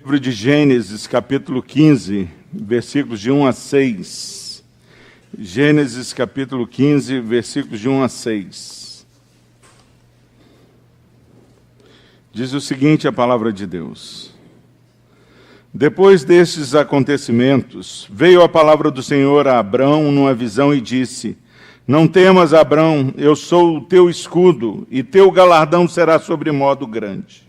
livro de Gênesis, capítulo 15, versículos de 1 a 6. Gênesis, capítulo 15, versículos de 1 a 6. Diz o seguinte a palavra de Deus. Depois destes acontecimentos, veio a palavra do Senhor a Abrão numa visão e disse: Não temas, Abrão, eu sou o teu escudo, e teu galardão será sobremodo grande.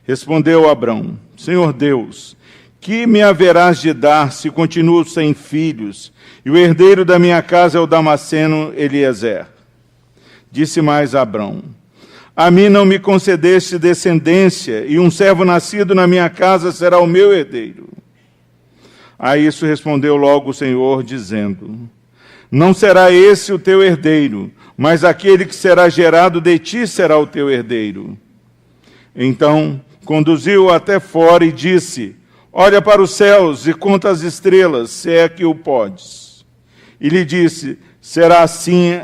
Respondeu Abrão: Senhor Deus, que me haverás de dar se continuo sem filhos, e o herdeiro da minha casa é o Damasceno Eliezer? Disse mais Abrão: A mim não me concedeste descendência, e um servo nascido na minha casa será o meu herdeiro. A isso respondeu logo o Senhor, dizendo: Não será esse o teu herdeiro, mas aquele que será gerado de ti será o teu herdeiro. Então conduziu-o até fora e disse: Olha para os céus e conta as estrelas, se é que o podes. E lhe disse: Será assim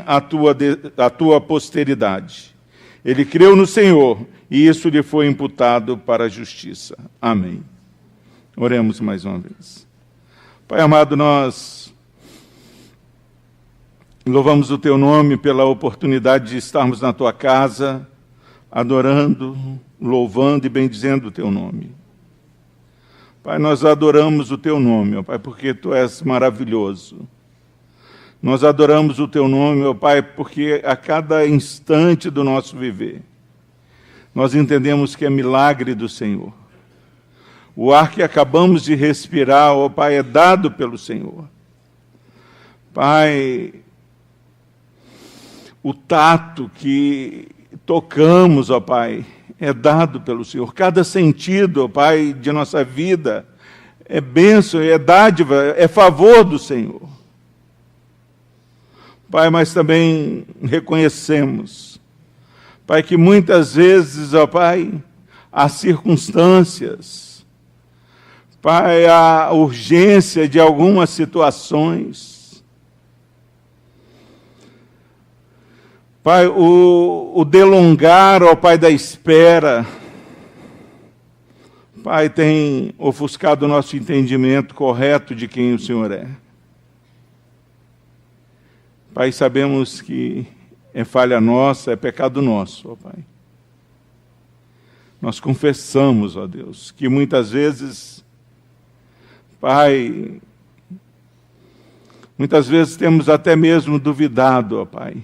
a tua posteridade. Ele creu no Senhor, e isso lhe foi imputado para a justiça. Amém. Oremos mais uma vez. Pai amado, nós louvamos o teu nome pela oportunidade de estarmos na tua casa, adorando, louvando e bendizendo o teu nome. Pai, nós adoramos o teu nome, ó Pai, porque tu és maravilhoso. Nós adoramos o teu nome, ó Pai, porque a cada instante do nosso viver, nós entendemos que é milagre do Senhor. O ar que acabamos de respirar, ó Pai, é dado pelo Senhor. Pai, o tato que tocamos, ó Pai, é dado pelo Senhor. Cada sentido, ó Pai, de nossa vida é bênção, é dádiva, é favor do Senhor. Pai, mas também reconhecemos, Pai, que muitas vezes, ó Pai, há circunstâncias, Pai, há urgência de algumas situações. Pai, o delongar, ó Pai, da espera, Pai, tem ofuscado o nosso entendimento correto de quem o Senhor é. Pai, sabemos que é falha nossa, é pecado nosso, ó Pai. Nós confessamos, ó Deus, que muitas vezes, Pai, muitas vezes temos até mesmo duvidado, ó Pai,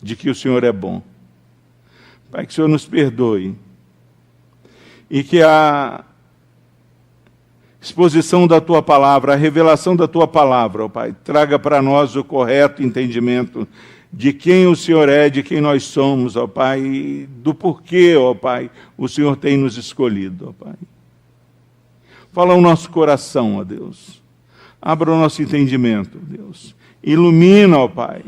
de que o Senhor é bom. Pai, que o Senhor nos perdoe e que a exposição da Tua Palavra, a revelação da Tua Palavra, ó Pai, traga para nós o correto entendimento de quem o Senhor é, de quem nós somos, ó Pai, e do porquê, ó Pai, o Senhor tem nos escolhido, ó Pai. Fala o nosso coração, ó Deus. Abra o nosso entendimento, Deus. Ilumina, ó Pai,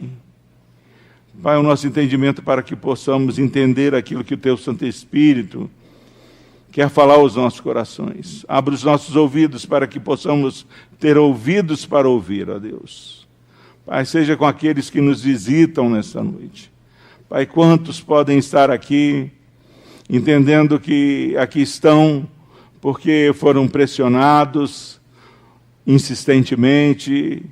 Pai, o nosso entendimento para que possamos entender aquilo que o Teu Santo Espírito quer falar aos nossos corações. Abra os nossos ouvidos para que possamos ter ouvidos para ouvir, ó Deus. Pai, seja com aqueles que nos visitam nesta noite. Pai, quantos podem estar aqui, entendendo que aqui estão porque foram pressionados insistentemente,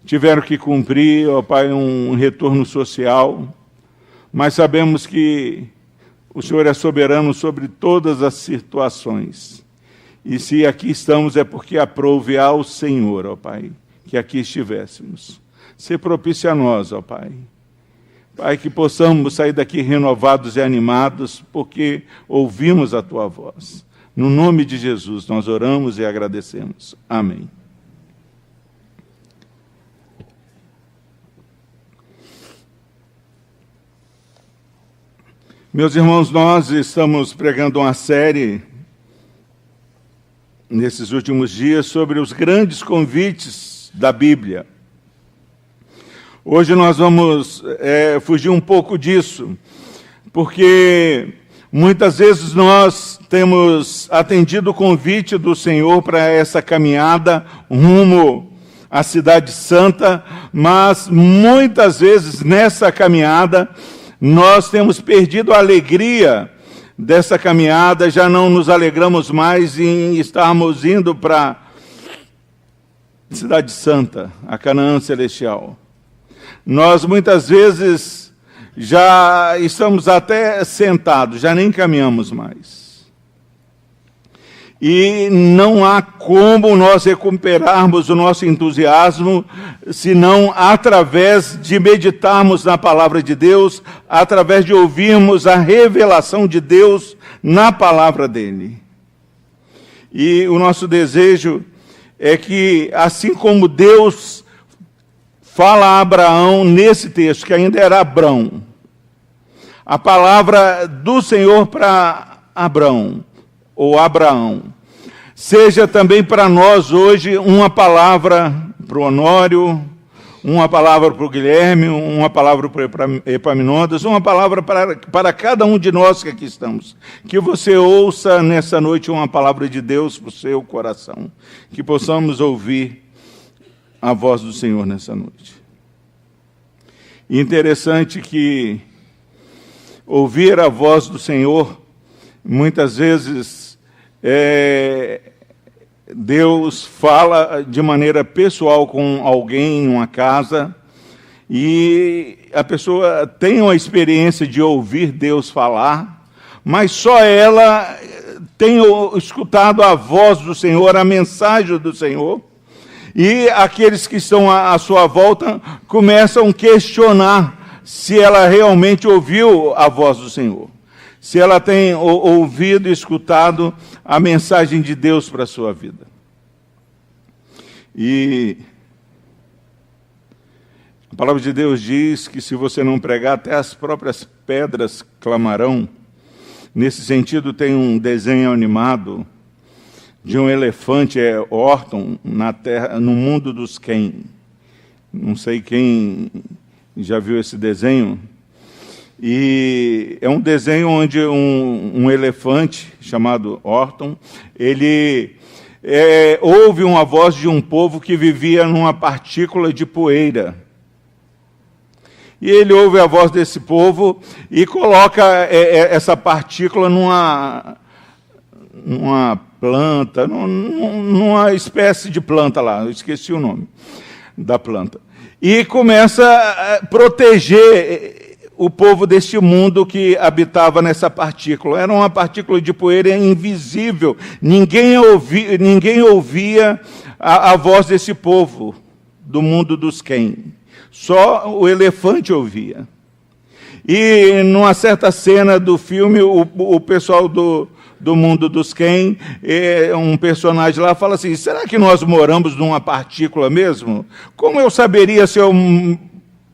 tiveram que cumprir, ó Pai, um retorno social, mas sabemos que o Senhor é soberano sobre todas as situações. E se aqui estamos é porque aprove ao Senhor, ó Pai, que aqui estivéssemos. Ser propício a nós, ó Pai. Pai, que possamos sair daqui renovados e animados, porque ouvimos a Tua voz. No nome de Jesus nós oramos e agradecemos. Amém. Meus irmãos, nós estamos pregando uma série nesses últimos dias sobre os grandes convites da Bíblia. Hoje nós vamos fugir um pouco disso, porque muitas vezes nós temos atendido o convite do Senhor para essa caminhada rumo à Cidade Santa, mas muitas vezes nessa caminhada nós temos perdido a alegria dessa caminhada, já não nos alegramos mais em estarmos indo para a Cidade Santa, a Canaã Celestial. Nós muitas vezes já estamos até sentados, já nem caminhamos mais. E não há como nós recuperarmos o nosso entusiasmo, senão através de meditarmos na palavra de Deus, através de ouvirmos a revelação de Deus na palavra dele. E o nosso desejo é que, assim como Deus fala a Abraão nesse texto, que ainda era Abrão, a palavra do Senhor para Abraão, ou Abraão, seja também para nós hoje uma palavra para o Honório, uma palavra para o Guilherme, uma palavra para o Epaminondas, uma palavra para cada um de nós que aqui estamos. Que você ouça nessa noite uma palavra de Deus para o seu coração. Que possamos ouvir a voz do Senhor nessa noite. E interessante que ouvir a voz do Senhor, muitas vezes, Deus fala de maneira pessoal com alguém em uma casa e a pessoa tem uma experiência de ouvir Deus falar, mas só ela tem escutado a voz do Senhor, a mensagem do Senhor, e aqueles que estão à sua volta começam a questionar se ela realmente ouviu a voz do Senhor, se ela tem ouvido e escutado a mensagem de Deus para a sua vida. E a palavra de Deus diz que se você não pregar, até as próprias pedras clamarão. Nesse sentido, tem um desenho animado de um elefante, Orton, na terra, no mundo dos Ken. Não sei quem já viu esse desenho. E é um desenho onde um elefante chamado Orton, ele ouve uma voz de um povo que vivia numa partícula de poeira. E ele ouve a voz desse povo e coloca essa partícula numa planta, numa espécie de planta lá, eu esqueci o nome da planta. E começa a proteger o povo deste mundo que habitava nessa partícula. Era uma partícula de poeira invisível. Ninguém ouvia a voz desse povo do mundo dos Ken. Só o elefante ouvia. E numa certa cena do filme, o pessoal do mundo dos Ken, um personagem lá fala assim: será que nós moramos numa partícula mesmo? Como eu saberia se eu...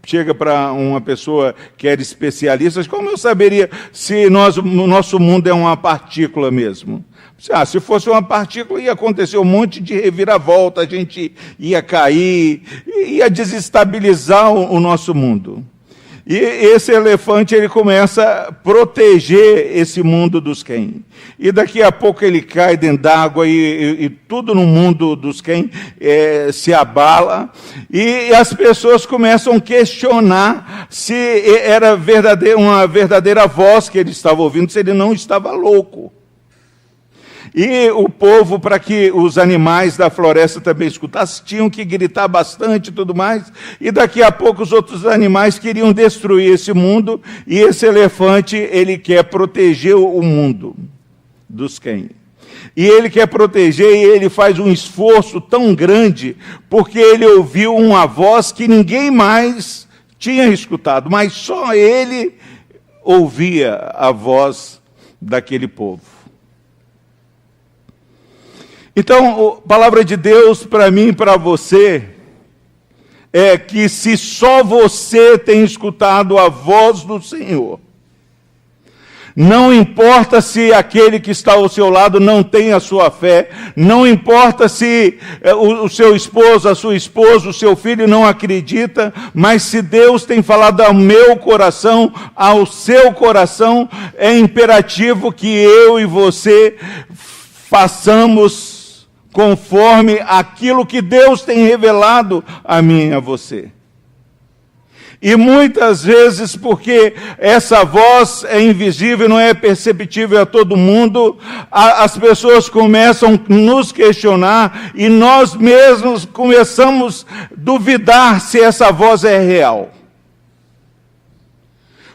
Chega para uma pessoa que era especialista, como eu saberia se o nosso mundo é uma partícula mesmo? Se fosse uma partícula, ia acontecer um monte de reviravolta, a gente ia cair, ia desestabilizar o nosso mundo. E esse elefante, ele começa a proteger esse mundo dos Ken. E daqui a pouco ele cai dentro d'água e tudo no mundo dos Ken se abala. E as pessoas começam a questionar se era uma verdadeira voz que ele estava ouvindo, se ele não estava louco. E o povo, para que os animais da floresta também escutassem, tinham que gritar bastante e tudo mais. E daqui a pouco os outros animais queriam destruir esse mundo. E esse elefante, ele quer proteger o mundo dos Ken. E ele quer proteger e ele faz um esforço tão grande, porque ele ouviu uma voz que ninguém mais tinha escutado, mas só ele ouvia a voz daquele povo. Então, a palavra de Deus para mim e para você é que se só você tem escutado a voz do Senhor, não importa se aquele que está ao seu lado não tem a sua fé, não importa se o seu esposo, a sua esposa, o seu filho não acredita, mas se Deus tem falado ao meu coração, ao seu coração, é imperativo que eu e você façamos conforme aquilo que Deus tem revelado a mim e a você. E muitas vezes, porque essa voz é invisível, não é perceptível a todo mundo, as pessoas começam a nos questionar e nós mesmos começamos a duvidar se essa voz é real.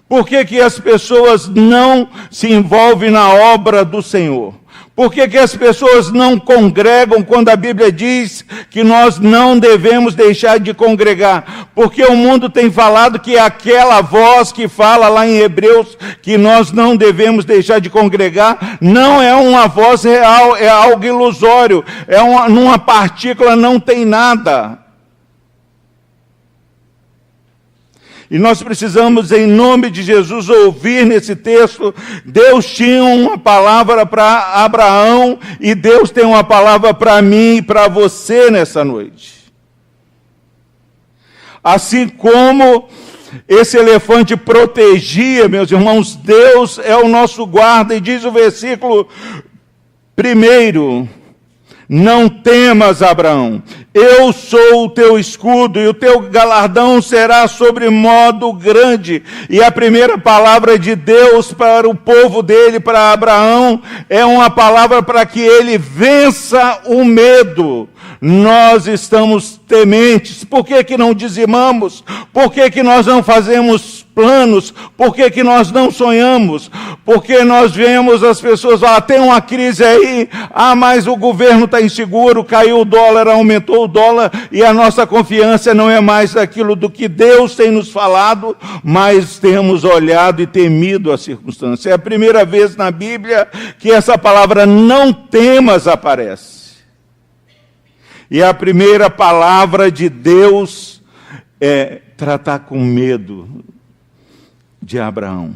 Por que as pessoas não se envolvem na obra do Senhor? Por que as pessoas não congregam quando a Bíblia diz que nós não devemos deixar de congregar? Porque o mundo tem falado que aquela voz que fala lá em Hebreus que nós não devemos deixar de congregar não é uma voz real, é algo ilusório, numa partícula não tem nada. E nós precisamos, em nome de Jesus, ouvir nesse texto, Deus tinha uma palavra para Abraão, e Deus tem uma palavra para mim e para você nessa noite. Assim como esse elefante protegia, meus irmãos, Deus é o nosso guarda, e diz o versículo 1, não temas, Abraão, eu sou o teu escudo, e o teu galardão será sobremodo grande. E a primeira palavra de Deus para o povo dele, para Abraão, é uma palavra para que ele vença o medo. Nós estamos tementes. Por que não dizimamos? Por que nós não fazemos planos? Por que nós não sonhamos? Porque nós vemos as pessoas falar, tem uma crise aí, mas o governo está inseguro, caiu o dólar, aumentou o dólar, e a nossa confiança não é mais aquilo do que Deus tem nos falado, mas temos olhado e temido a circunstância. É a primeira vez na Bíblia que essa palavra não temas aparece. E a primeira palavra de Deus é tratar com medo de Abraão.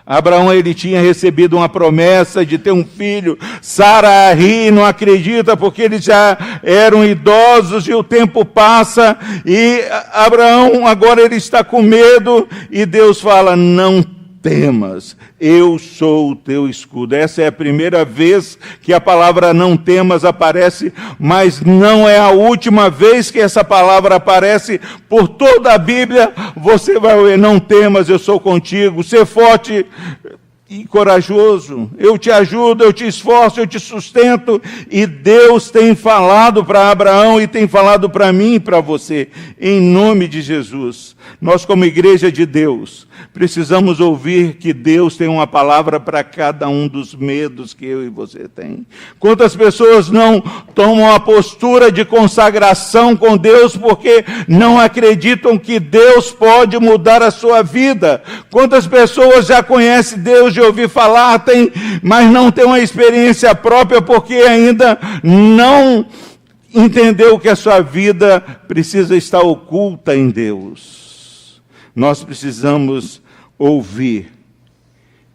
Abraão, ele tinha recebido uma promessa de ter um filho. Sara ri, não acredita, porque eles já eram idosos e o tempo passa. E Abraão, agora ele está com medo. E Deus fala, não temas, eu sou o teu escudo. Essa é a primeira vez que a palavra não temas aparece, mas não é a última vez que essa palavra aparece. Por toda a Bíblia, você vai ver, não temas, eu sou contigo, ser forte e corajoso, eu te ajudo, eu te esforço, eu te sustento. E Deus tem falado para Abraão e tem falado para mim e para você, em nome de Jesus. Nós, como igreja de Deus, precisamos ouvir que Deus tem uma palavra para cada um dos medos que eu e você tem. Quantas pessoas não tomam a postura de consagração com Deus porque não acreditam que Deus pode mudar a sua vida? Quantas pessoas já conhecem Deus de ouvir falar, mas não tem uma experiência própria porque ainda não entendeu que a sua vida precisa estar oculta em Deus? Nós precisamos ouvir,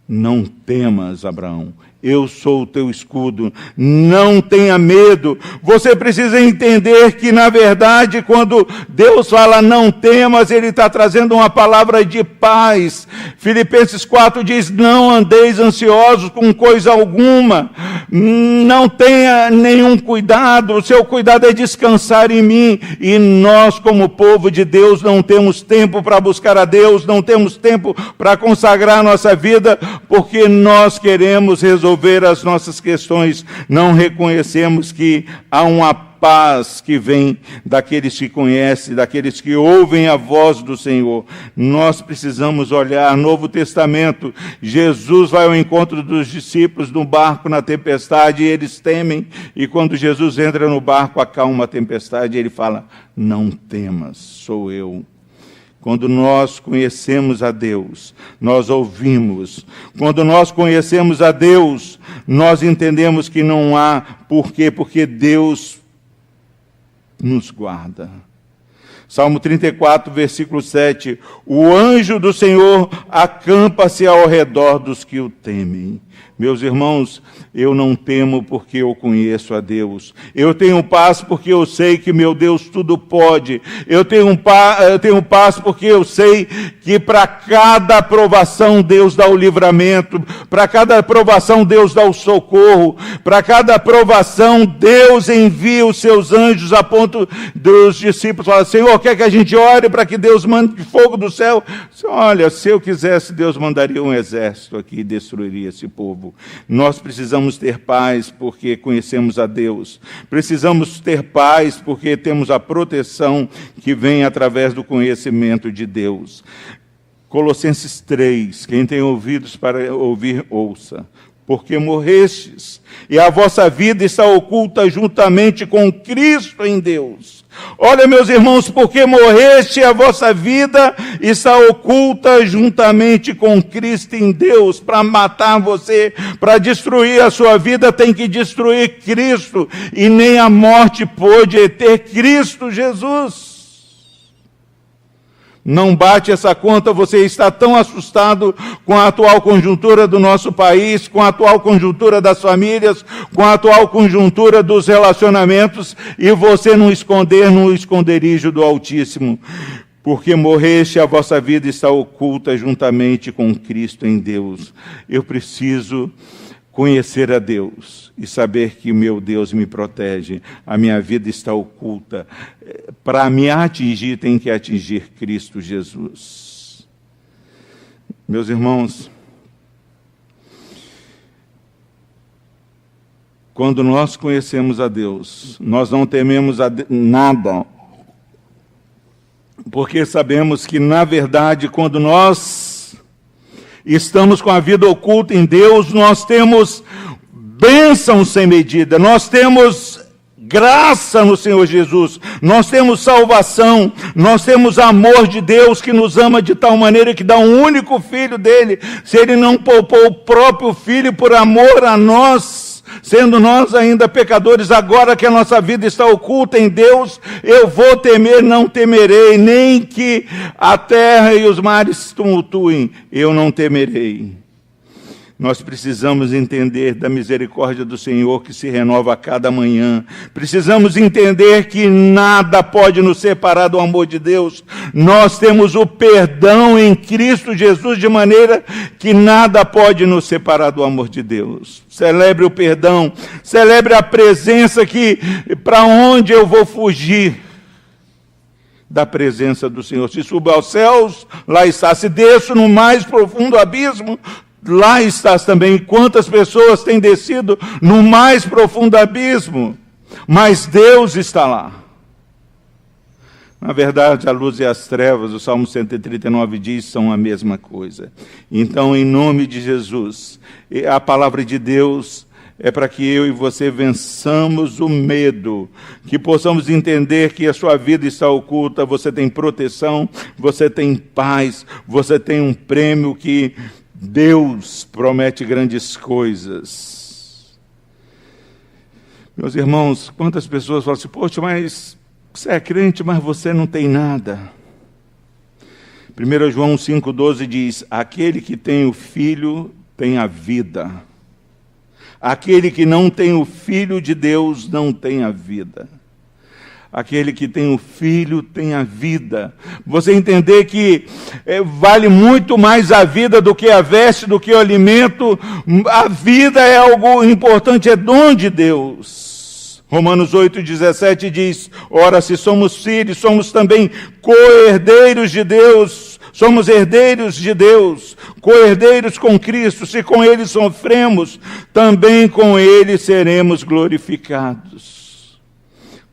não temas, Abraão, eu sou o teu escudo, não tenha medo. Você precisa entender que, na verdade, quando Deus fala não temas, Ele está trazendo uma palavra de paz. Filipenses 4 diz, não andeis ansiosos com coisa alguma, não tenha nenhum cuidado, o seu cuidado é descansar em mim. E nós, como povo de Deus, não temos tempo para buscar a Deus, não temos tempo para consagrar a nossa vida, porque nós queremos resolver as nossas questões, não reconhecemos que há uma paz que vem daqueles que conhecem, daqueles que ouvem a voz do Senhor. Nós precisamos olhar Novo Testamento. Jesus vai ao encontro dos discípulos no barco na tempestade e eles temem, e quando Jesus entra no barco, acalma a tempestade e ele fala, não temas, sou eu. Quando nós conhecemos a Deus, nós ouvimos. Quando nós conhecemos a Deus, nós entendemos que não há porquê, porque Deus nos guarda. Salmo 34, versículo 7. O anjo do Senhor acampa-se ao redor dos que o temem. Meus irmãos, eu não temo porque eu conheço a Deus. Eu tenho paz porque eu sei que meu Deus tudo pode. Eu tenho paz porque eu sei que para cada aprovação Deus dá o livramento. Para cada aprovação Deus dá o socorro. Para cada aprovação Deus envia os seus anjos a ponto dos discípulos falar, Senhor, Senhor quer que a gente ore para que Deus mande fogo do céu. Olha, se eu quisesse, Deus mandaria um exército aqui e destruiria esse povo. Nós precisamos ter paz porque conhecemos a Deus. Precisamos ter paz porque temos a proteção que vem através do conhecimento de Deus. Colossenses 3, quem tem ouvidos para ouvir, ouça. Porque morrestes, e a vossa vida está oculta juntamente com Cristo em Deus. Olha, meus irmãos, porque morreste, a vossa vida está oculta juntamente com Cristo em Deus. Para matar você, para destruir a sua vida, tem que destruir Cristo. E nem a morte pôde ter Cristo Jesus. Não bate essa conta, você está tão assustado com a atual conjuntura do nosso país, com a atual conjuntura das famílias, com a atual conjuntura dos relacionamentos, e você não esconder no esconderijo do Altíssimo. Porque morreste, a vossa vida está oculta juntamente com Cristo em Deus. Eu preciso conhecer a Deus e saber que meu Deus me protege, a minha vida está oculta. Para me atingir, tem que atingir Cristo Jesus. Meus irmãos, quando nós conhecemos a Deus, nós não tememos nada, porque sabemos que, na verdade, quando nós estamos com a vida oculta em Deus, nós temos bênção sem medida, nós temos graça no Senhor Jesus, nós temos salvação, nós temos amor de Deus que nos ama de tal maneira que dá um único filho dele. Se ele não poupou o próprio filho por amor a nós, sendo nós ainda pecadores, agora que a nossa vida está oculta em Deus, eu vou temer, não temerei, nem que a terra e os mares tumultuem, eu não temerei. Nós precisamos entender da misericórdia do Senhor que se renova a cada manhã. Precisamos entender que nada pode nos separar do amor de Deus. Nós temos o perdão em Cristo Jesus, de maneira que nada pode nos separar do amor de Deus. Celebre o perdão, celebre a presença que, para onde eu vou fugir da presença do Senhor? Se subo aos céus, lá está. Se desço no mais profundo abismo, lá estás também. Quantas pessoas têm descido no mais profundo abismo, mas Deus está lá. Na verdade, a luz e as trevas, o Salmo 139 diz, são a mesma coisa. Então, em nome de Jesus, a palavra de Deus é para que eu e você vençamos o medo, que possamos entender que a sua vida está oculta, você tem proteção, você tem paz, você tem um prêmio que Deus promete grandes coisas. Meus irmãos, quantas pessoas falam assim, poxa, mas você é crente, mas você não tem nada. 1 João 5,12 diz, aquele que tem o Filho tem a vida. Aquele que não tem o Filho de Deus não tem a vida. Aquele que tem o Filho tem a vida. Você entender que vale muito mais a vida do que a veste, do que o alimento. A vida é algo importante, é dom de Deus. Romanos 8,17 diz, ora, se somos filhos, somos também co-herdeiros de Deus. Somos herdeiros de Deus, co-herdeiros com Cristo. Se com Ele sofremos, também com Ele seremos glorificados.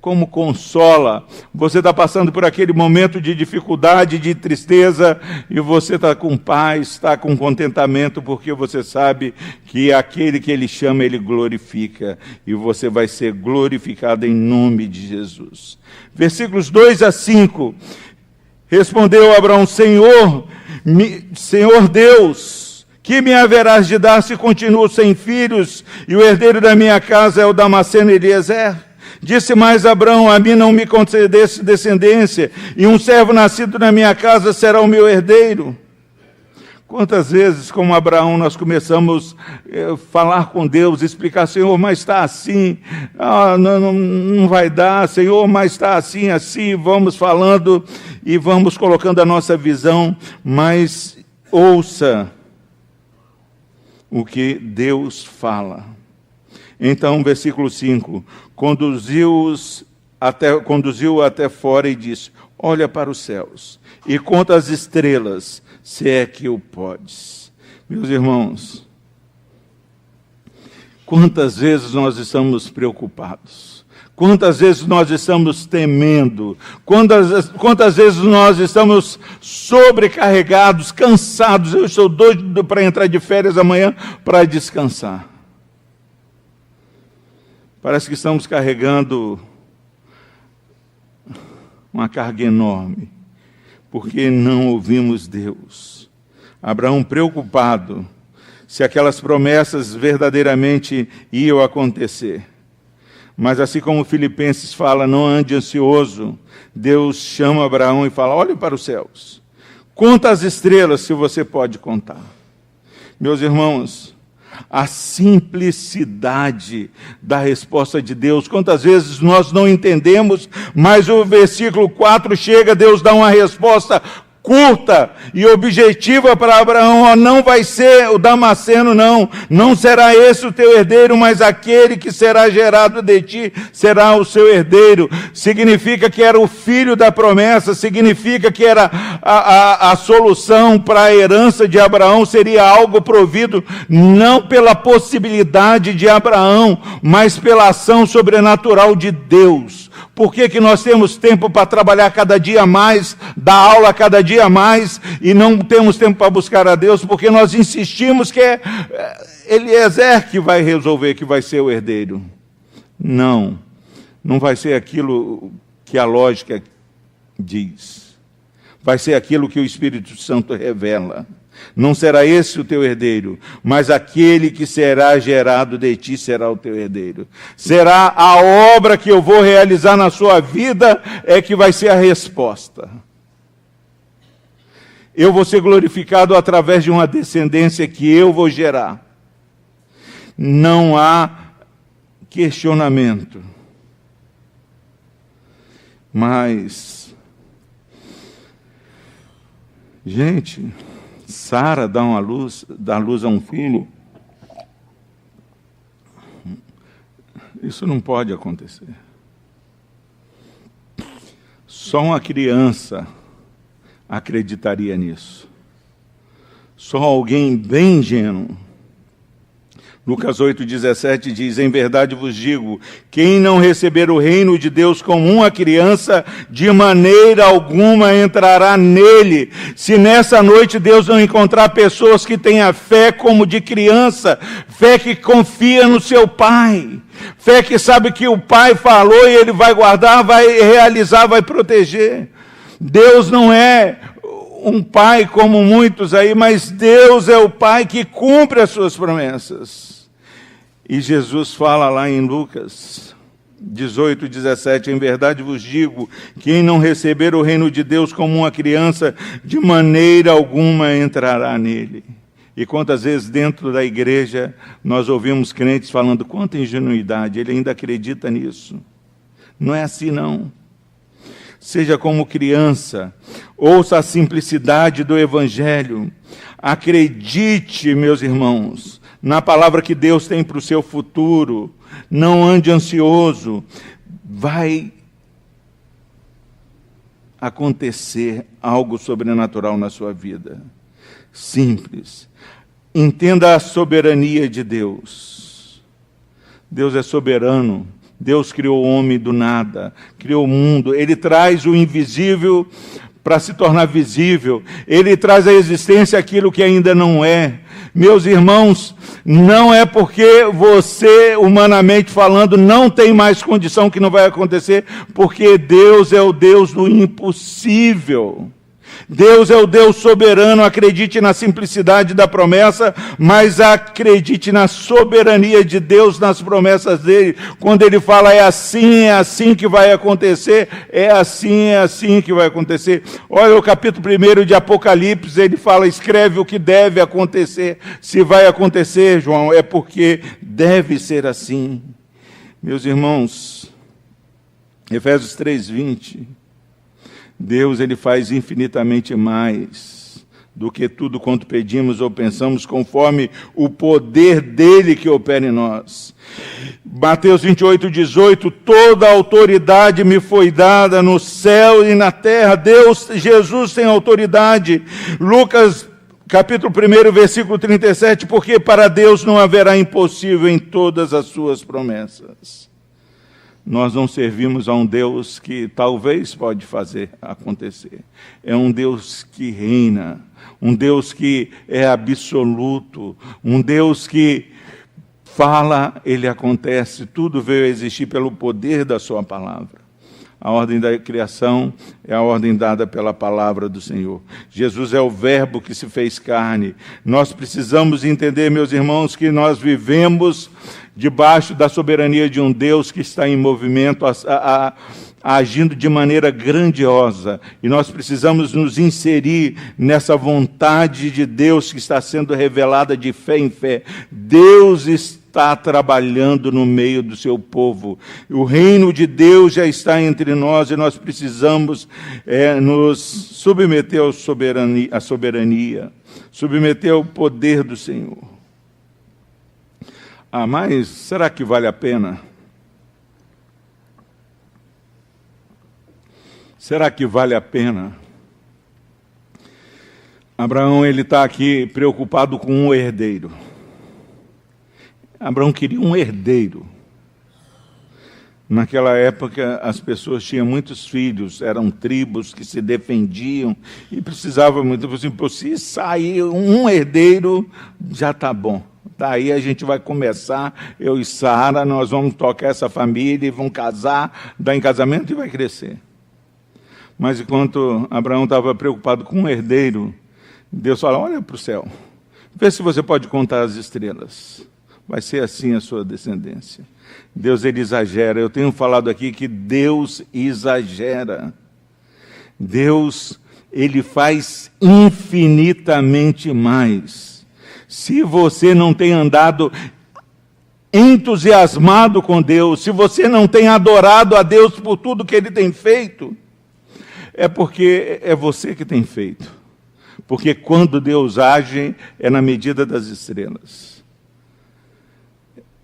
Como consola, você está passando por aquele momento de dificuldade, de tristeza, e você está com paz, está com contentamento, porque você sabe que aquele que Ele chama, Ele glorifica, e você vai ser glorificado em nome de Jesus. Versículos 2-5, respondeu Abraão, Senhor Deus, que me haverás de dar se continuo sem filhos, e o herdeiro da minha casa é o Damasceno Eliezer? Disse mais Abraão, a mim não me concedesse descendência, e um servo nascido na minha casa será o meu herdeiro. Quantas vezes, como Abraão, nós começamos a falar com Deus, explicar, Senhor, mas está assim, não vai dar, Senhor, mas está assim, vamos falando e vamos colocando a nossa visão, mas ouça o que Deus fala. Então, versículo 5, conduziu-os conduziu-o até fora e disse: olha para os céus e conta as estrelas, se é que o podes. Meus irmãos, quantas vezes nós estamos preocupados? Quantas vezes nós estamos temendo? Quantas vezes nós estamos sobrecarregados, cansados? Eu estou doido para entrar de férias amanhã para descansar. Parece que estamos carregando uma carga enorme, porque não ouvimos Deus. Abraão preocupado se aquelas promessas verdadeiramente iam acontecer. Mas assim como Filipenses fala, não ande ansioso, Deus chama Abraão e fala: olhe para os céus, conta as estrelas se você pode contar. Meus irmãos, a simplicidade da resposta de Deus, quantas vezes nós não entendemos, mas o versículo 4 chega, Deus dá uma resposta curta e objetiva para Abraão: não vai ser o Damasceno, não será esse o teu herdeiro, mas aquele que será gerado de ti será o seu herdeiro. Significa que era o filho da promessa, significa que era a solução para a herança de Abraão, seria algo provido não pela possibilidade de Abraão, mas pela ação sobrenatural de Deus. Por que nós temos tempo para trabalhar cada dia mais, dar aula cada dia mais, e não temos tempo para buscar a Deus? Porque nós insistimos que é Eliezer que vai resolver, que vai ser o herdeiro. Não vai ser aquilo que a lógica diz. Vai ser aquilo que o Espírito Santo revela. Não será esse o teu herdeiro, mas aquele que será gerado de ti será o teu herdeiro. Será a obra que eu vou realizar na sua vida é que vai ser a resposta. Eu vou ser glorificado através de uma descendência que eu vou gerar. Não há questionamento. Mas, gente, Sara dá luz a um filho. Isso não pode acontecer. Só uma criança acreditaria nisso. Só alguém bem ingênuo. Lucas 8,17 diz: em verdade vos digo, quem não receber o reino de Deus como uma criança, de maneira alguma entrará nele. Se nessa noite Deus não encontrar pessoas que tenham fé como de criança, fé que confia no seu Pai, fé que sabe que o Pai falou e Ele vai guardar, vai realizar, vai proteger. Deus não é um pai como muitos aí, mas Deus é o Pai que cumpre as suas promessas. E Jesus fala lá em Lucas 18:17, em verdade vos digo, quem não receber o reino de Deus como uma criança, de maneira alguma entrará nele. E quantas vezes dentro da igreja nós ouvimos crentes falando: quanta ingenuidade, ele ainda acredita nisso. Não é assim não. Seja como criança, ouça a simplicidade do Evangelho, acredite, meus irmãos, na palavra que Deus tem para o seu futuro, não ande ansioso, vai acontecer algo sobrenatural na sua vida. Simples. Entenda a soberania de Deus. Deus é soberano. Deus criou o homem do nada, criou o mundo. Ele traz o invisível para se tornar visível. Ele traz à existência aquilo que ainda não é. Meus irmãos, não é porque você, humanamente falando, não tem mais condição que não vai acontecer, porque Deus é o Deus do impossível. Deus é o Deus soberano. Acredite na simplicidade da promessa, mas acredite na soberania de Deus nas promessas dele. Quando ele fala é assim que vai acontecer, é assim que vai acontecer. Olha o capítulo 1 de Apocalipse, ele fala: escreve o que deve acontecer. Se vai acontecer, João, é porque deve ser assim. Meus irmãos, Efésios 3:20, Deus, ele faz infinitamente mais do que tudo quanto pedimos ou pensamos, conforme o poder dele que opera em nós. Mateus 28:18, toda a autoridade me foi dada no céu e na terra. Jesus tem autoridade. Lucas capítulo 1, versículo 37, porque para Deus não haverá impossível em todas as suas promessas. Nós não servimos a um Deus que talvez pode fazer acontecer. É um Deus que reina, um Deus que é absoluto, um Deus que fala, ele acontece, tudo veio a existir pelo poder da sua palavra. A ordem da criação é a ordem dada pela palavra do Senhor. Jesus é o verbo que se fez carne. Nós precisamos entender, meus irmãos, que nós vivemos debaixo da soberania de um Deus que está em movimento, agindo de maneira grandiosa. E nós precisamos nos inserir nessa vontade de Deus que está sendo revelada de fé em fé. Deus está trabalhando no meio do seu povo. O reino de Deus já está entre nós e nós precisamos nos submeter à soberania, submeter ao poder do Senhor. Ah, mas será que vale a pena? Será que vale a pena? Abraão, ele está aqui preocupado com um herdeiro. Abraão queria um herdeiro. Naquela época, as pessoas tinham muitos filhos, eram tribos que se defendiam e precisavam muito. Assim, se sair um herdeiro, já está bom. Daí a gente vai começar, eu e Sara, nós vamos tocar essa família e vamos casar, dar em casamento e vai crescer. Mas enquanto Abraão estava preocupado com um herdeiro, Deus fala, olha para o céu, vê se você pode contar as estrelas. Vai ser assim a sua descendência. Deus, ele exagera. Eu tenho falado aqui que Deus exagera. Deus, ele faz infinitamente mais. Se você não tem andado entusiasmado com Deus, se você não tem adorado a Deus por tudo que ele tem feito, é porque é você que tem feito. Porque quando Deus age, é na medida das estrelas.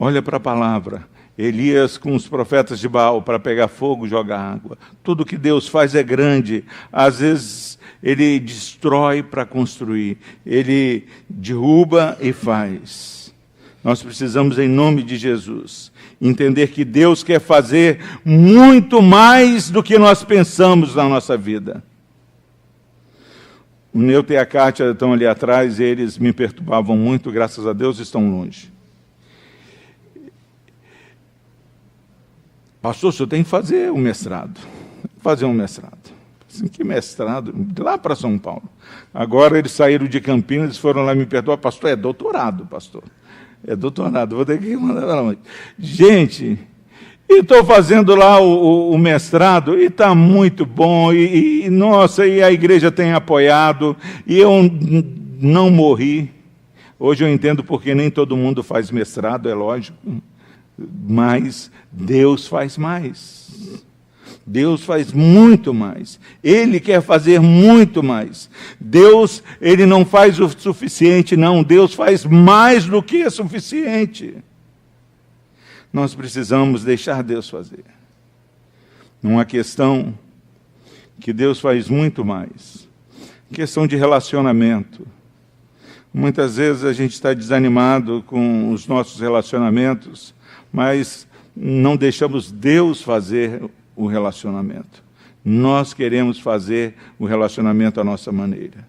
Olha para a palavra. Elias com os profetas de Baal para pegar fogo e jogar água. Tudo que Deus faz é grande. Às vezes ele destrói para construir. Ele derruba e faz. Nós precisamos, em nome de Jesus, entender que Deus quer fazer muito mais do que nós pensamos na nossa vida. O Neuta e a Kátia estão ali atrás, eles me perturbavam muito, graças a Deus estão longe. Pastor, o senhor tem que fazer um mestrado. Fazer um mestrado. Assim, que mestrado? Lá para São Paulo. Agora eles saíram de Campinas, eles foram lá me perdoar. Pastor, é doutorado, pastor. É doutorado, vou ter que mandar para lá. Gente, estou fazendo lá o mestrado e está muito bom. Nossa, e a igreja tem apoiado. E eu não morri. Hoje eu entendo porque nem todo mundo faz mestrado, é lógico. Mas Deus faz mais. Deus faz muito mais. Ele quer fazer muito mais. Deus, ele não faz o suficiente, não. Deus faz mais do que é suficiente. Nós precisamos deixar Deus fazer. Uma questão que Deus faz muito mais. Questão de relacionamento. Muitas vezes a gente está desanimado com os nossos relacionamentos, mas não deixamos Deus fazer o relacionamento. Nós queremos fazer o relacionamento à nossa maneira.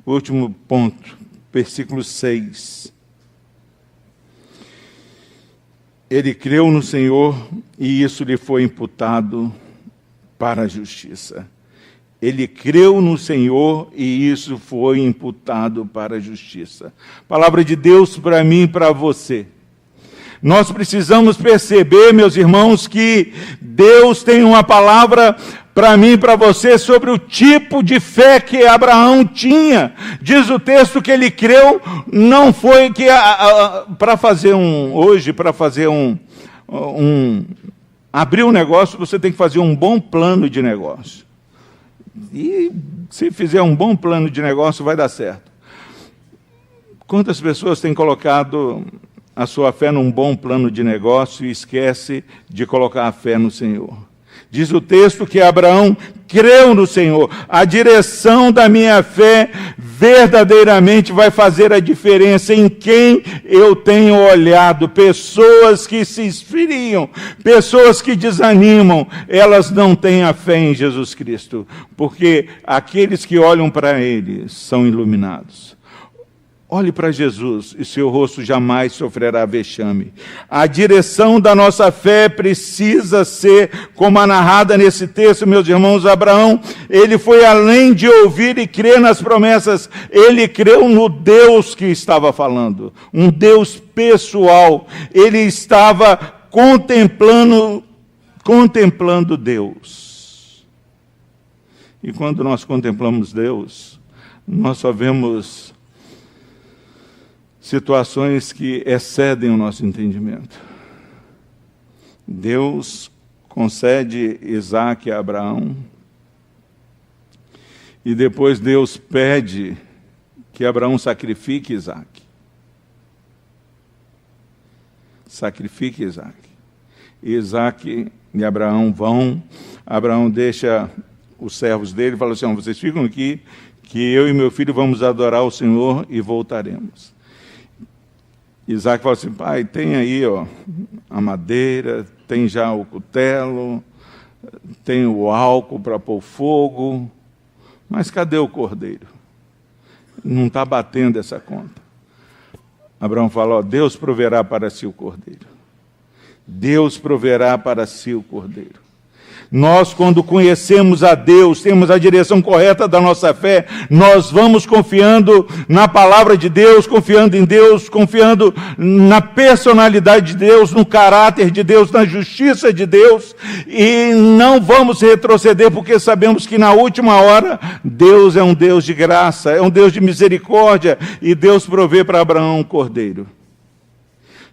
O último ponto, versículo 6. Ele creu no Senhor e isso lhe foi imputado para a justiça. Ele creu no Senhor e isso foi imputado para a justiça. Palavra de Deus para mim e para você. Nós precisamos perceber, meus irmãos, que Deus tem uma palavra para mim e para você sobre o tipo de fé que Abraão tinha. Diz o texto que ele creu, não foi que para fazer abrir um negócio, você tem que fazer um bom plano de negócio. E se fizer um bom plano de negócio, vai dar certo. Quantas pessoas têm colocado a sua fé num bom plano de negócio e esquece de colocar a fé no Senhor? Diz o texto que Abraão creu no Senhor. A direção da minha fé verdadeiramente vai fazer a diferença em quem eu tenho olhado. Pessoas que se esfriam, pessoas que desanimam, elas não têm a fé em Jesus Cristo, porque aqueles que olham para Ele são iluminados. Olhe para Jesus e seu rosto jamais sofrerá vexame. A direção da nossa fé precisa ser, como a narrada nesse texto, meus irmãos. Abraão, ele foi além de ouvir e crer nas promessas, ele creu no Deus que estava falando, um Deus pessoal. Ele estava contemplando Deus. E quando nós contemplamos Deus, nós só vemos situações que excedem o nosso entendimento. Deus concede Isaque a Abraão, e depois Deus pede que Abraão sacrifique Isaque. Sacrifique Isaque. Isaque e Abraão vão, Abraão deixa os servos dele e fala assim: vocês ficam aqui, que eu e meu filho vamos adorar o Senhor e voltaremos. Isaque fala assim: pai, tem aí a madeira, tem já o cutelo, tem o álcool para pôr fogo, mas cadê o cordeiro? Não está batendo essa conta. Abraão fala: Deus proverá para si o cordeiro. Deus proverá para si o cordeiro. Nós, quando conhecemos a Deus, temos a direção correta da nossa fé, nós vamos confiando na palavra de Deus, confiando em Deus, confiando na personalidade de Deus, no caráter de Deus, na justiça de Deus, e não vamos retroceder, porque sabemos que na última hora, Deus é um Deus de graça, é um Deus de misericórdia, e Deus provê para Abraão um cordeiro.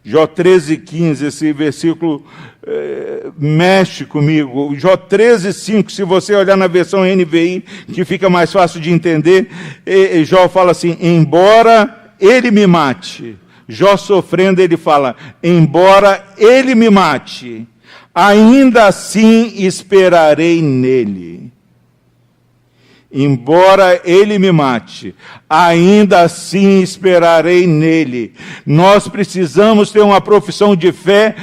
Jó 13:15, esse versículo mexe comigo. Jó 13:5, se você olhar na versão NVI, que fica mais fácil de entender, Jó fala assim: embora ele me mate. Jó sofrendo, ele fala: embora ele me mate, ainda assim esperarei nele. Embora ele me mate, ainda assim esperarei nele. Nós precisamos ter uma profissão de fé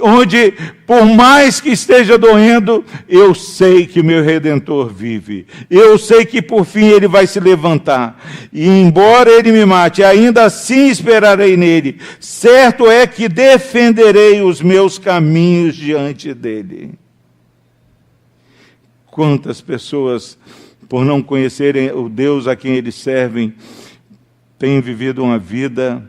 onde, por mais que esteja doendo, eu sei que meu Redentor vive. Eu sei que por fim ele vai se levantar. E embora ele me mate, ainda assim esperarei nele. Certo é que defenderei os meus caminhos diante dele. Quantas pessoas, por não conhecerem o Deus a quem eles servem, têm vivido uma vida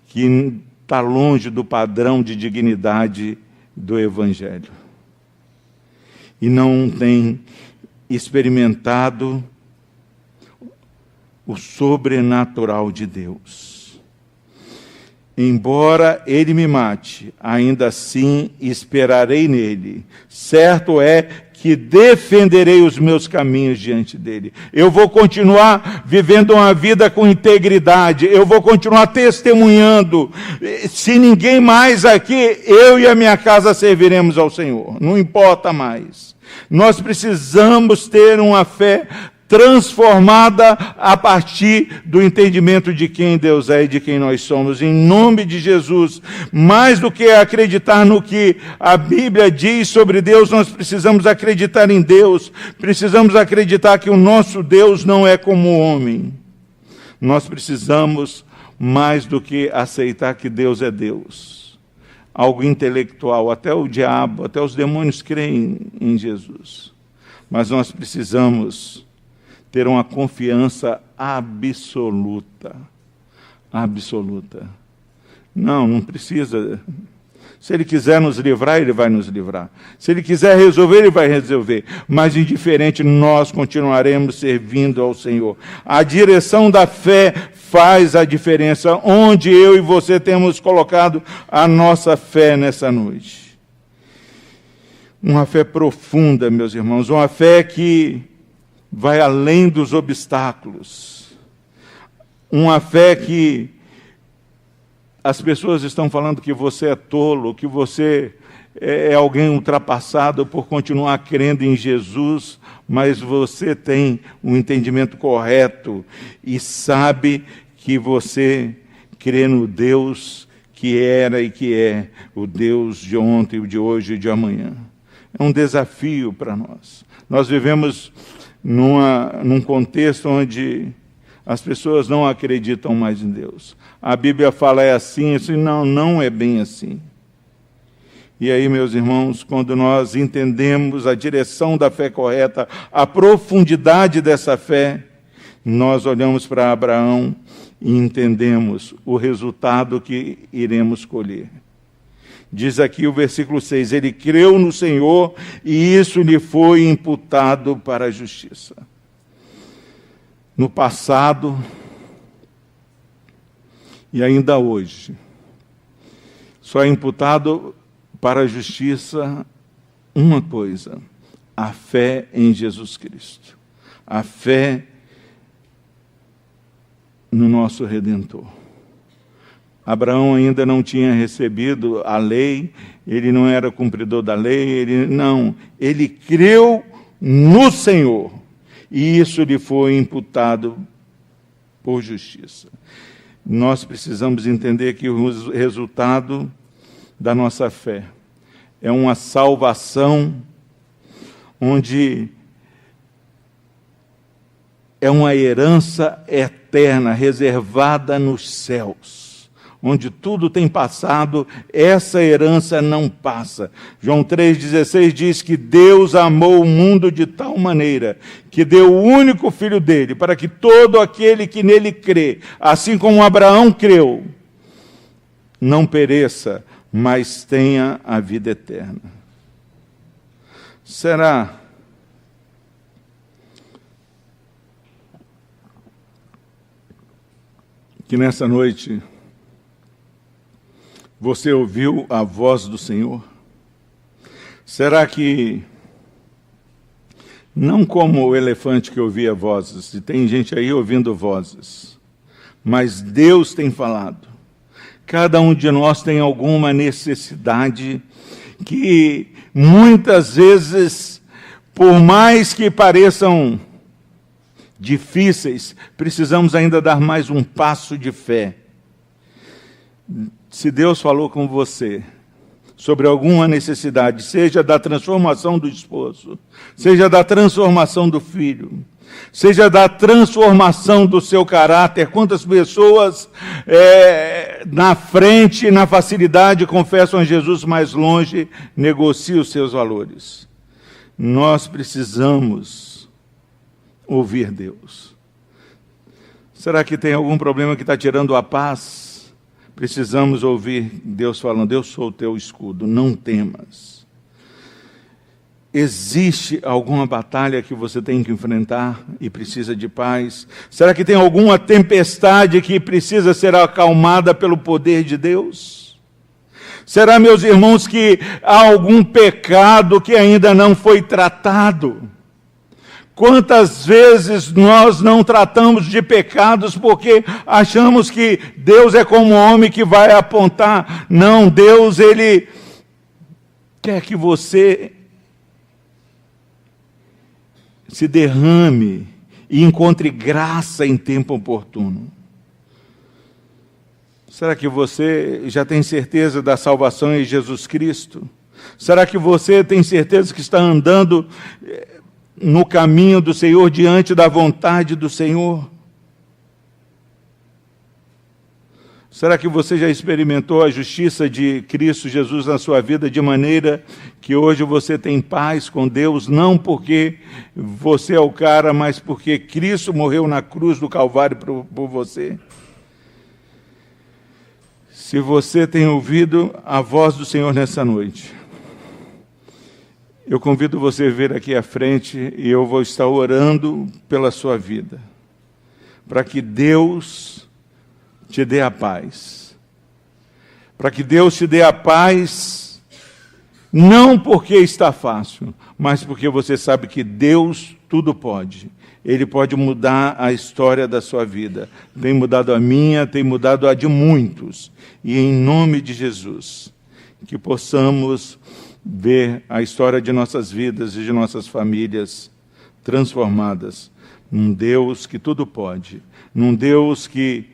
que está longe do padrão de dignidade do Evangelho. E não têm experimentado o sobrenatural de Deus. Embora ele me mate, ainda assim esperarei nele. Certo é que defenderei os meus caminhos diante dele. Eu vou continuar vivendo uma vida com integridade. Eu vou continuar testemunhando. Se ninguém mais aqui, eu e a minha casa serviremos ao Senhor. Não importa mais. Nós precisamos ter uma fé transformada a partir do entendimento de quem Deus é e de quem nós somos. Em nome de Jesus, mais do que acreditar no que a Bíblia diz sobre Deus, nós precisamos acreditar em Deus, precisamos acreditar que o nosso Deus não é como o homem. Nós precisamos, mais do que aceitar que Deus é Deus, algo intelectual, até o diabo, até os demônios creem em Jesus, mas nós precisamos ter uma confiança absoluta. Absoluta. Não precisa. Se Ele quiser nos livrar, Ele vai nos livrar. Se Ele quiser resolver, Ele vai resolver. Mas, indiferente, nós continuaremos servindo ao Senhor. A direção da fé faz a diferença. Onde eu e você temos colocado a nossa fé nessa noite. Uma fé profunda, meus irmãos. Uma fé que vai além dos obstáculos. Uma fé que as pessoas estão falando que você é tolo, que você é alguém ultrapassado por continuar crendo em Jesus, mas você tem um entendimento correto e sabe que você crê no Deus que era e que é o Deus de ontem, de hoje e de amanhã. É um desafio para nós. Nós vivemos num contexto onde as pessoas não acreditam mais em Deus. A Bíblia fala é assim, não é bem assim. E aí, meus irmãos, quando nós entendemos a direção da fé correta, a profundidade dessa fé, nós olhamos para Abraão e entendemos o resultado que iremos colher. Diz aqui o versículo 6, ele creu no Senhor e isso lhe foi imputado para a justiça. No passado e ainda hoje, só é imputado para a justiça uma coisa: a fé em Jesus Cristo, a fé no nosso Redentor. Abraão ainda não tinha recebido a lei, ele não era cumpridor da lei, ele creu no Senhor, e isso lhe foi imputado por justiça. Nós precisamos entender que o resultado da nossa fé é uma salvação onde é uma herança eterna reservada nos céus, onde tudo tem passado, essa herança não passa. João 3,16 diz que Deus amou o mundo de tal maneira que deu o único Filho dele, para que todo aquele que nele crê, assim como Abraão creu, não pereça, mas tenha a vida eterna. Será que nessa noite você ouviu a voz do Senhor? Será que, não como o elefante que ouvia vozes, e tem gente aí ouvindo vozes, mas Deus tem falado? Cada um de nós tem alguma necessidade que muitas vezes, por mais que pareçam difíceis, precisamos ainda dar mais um passo de fé. Se Deus falou com você sobre alguma necessidade, seja da transformação do esposo, seja da transformação do filho, seja da transformação do seu caráter, quantas pessoas na frente, na facilidade, confessam a Jesus, mais longe, negociam os seus valores. Nós precisamos ouvir Deus. Será que tem algum problema que está tirando a paz? Precisamos ouvir Deus falando: eu sou o teu escudo, não temas. Existe alguma batalha que você tem que enfrentar e precisa de paz? Será que tem alguma tempestade que precisa ser acalmada pelo poder de Deus? Será, meus irmãos, que há algum pecado que ainda não foi tratado? Quantas vezes nós não tratamos de pecados porque achamos que Deus é como um homem que vai apontar? Não, Deus, Ele quer que você se derrame e encontre graça em tempo oportuno. Será que você já tem certeza da salvação em Jesus Cristo? Será que você tem certeza que está andando no caminho do Senhor, diante da vontade do Senhor? Será que você já experimentou a justiça de Cristo Jesus na sua vida de maneira que hoje você tem paz com Deus, não porque você é o cara, mas porque Cristo morreu na cruz do Calvário por você? Se você tem ouvido a voz do Senhor nessa noite, eu convido você a vir aqui à frente e eu vou estar orando pela sua vida, para que Deus te dê a paz. Para que Deus te dê a paz, não porque está fácil, mas porque você sabe que Deus tudo pode. Ele pode mudar a história da sua vida. Tem mudado a minha, tem mudado a de muitos. E em nome de Jesus, que possamos ver a história de nossas vidas e de nossas famílias transformadas num Deus que tudo pode, num Deus que